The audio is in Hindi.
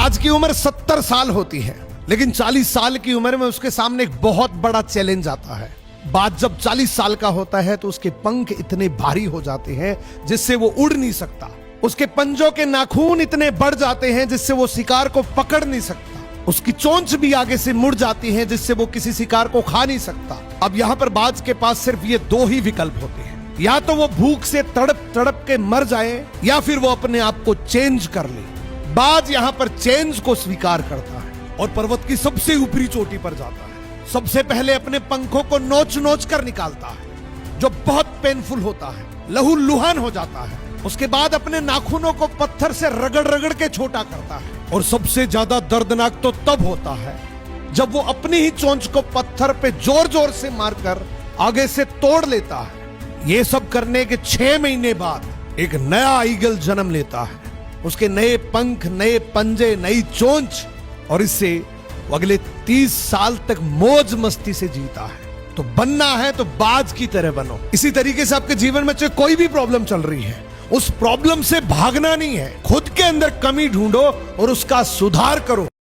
बाज की उम्र 70 साल होती है, लेकिन 40 साल की उम्र में उसके सामने एक बहुत बड़ा चैलेंज आता है। बाज जब 40 साल का होता है तो उसके पंख इतने भारी हो जाते हैं जिससे वो उड़ नहीं सकता। उसके पंजों के नाखून इतने बढ़ जाते हैं जिससे वो शिकार को पकड़ नहीं सकता। उसकी चोंच भी आगे से मुड़ जाती है जिससे वो किसी शिकार को खा नहीं सकता। अब यहाँ पर बाज के पास सिर्फ ये दो ही विकल्प होते हैं, या तो वो भूख से तड़प तड़प के मर जाए या फिर वो अपने आप को चेंज कर ले। बाज यहाँ पर चेंज को स्वीकार करता है और पर्वत की सबसे ऊपरी चोटी पर जाता है। सबसे पहले अपने पंखों को नोच नोच कर निकालता है, जो बहुत पेनफुल होता है, लहूलुहान हो जाता है। उसके बाद अपने नाखूनों को पत्थर से रगड़ रगड़ के छोटा करता है। और सबसे ज्यादा दर्दनाक तो तब होता है जब वो अपनी ही चोंच को पत्थर पे जोर जोर से मारकर आगे से तोड़ लेता है। ये सब करने के 6 महीने बाद एक नया ईगल जन्म लेता है। उसके नए पंख, नए पंजे, नई चोंच, और इससे वो अगले 30 साल तक मौज मस्ती से जीता है। तो बनना है तो बाज की तरह बनो। इसी तरीके से आपके जीवन में चाहे कोई भी प्रॉब्लम चल रही है, उस प्रॉब्लम से भागना नहीं है, खुद के अंदर कमी ढूंढो और उसका सुधार करो।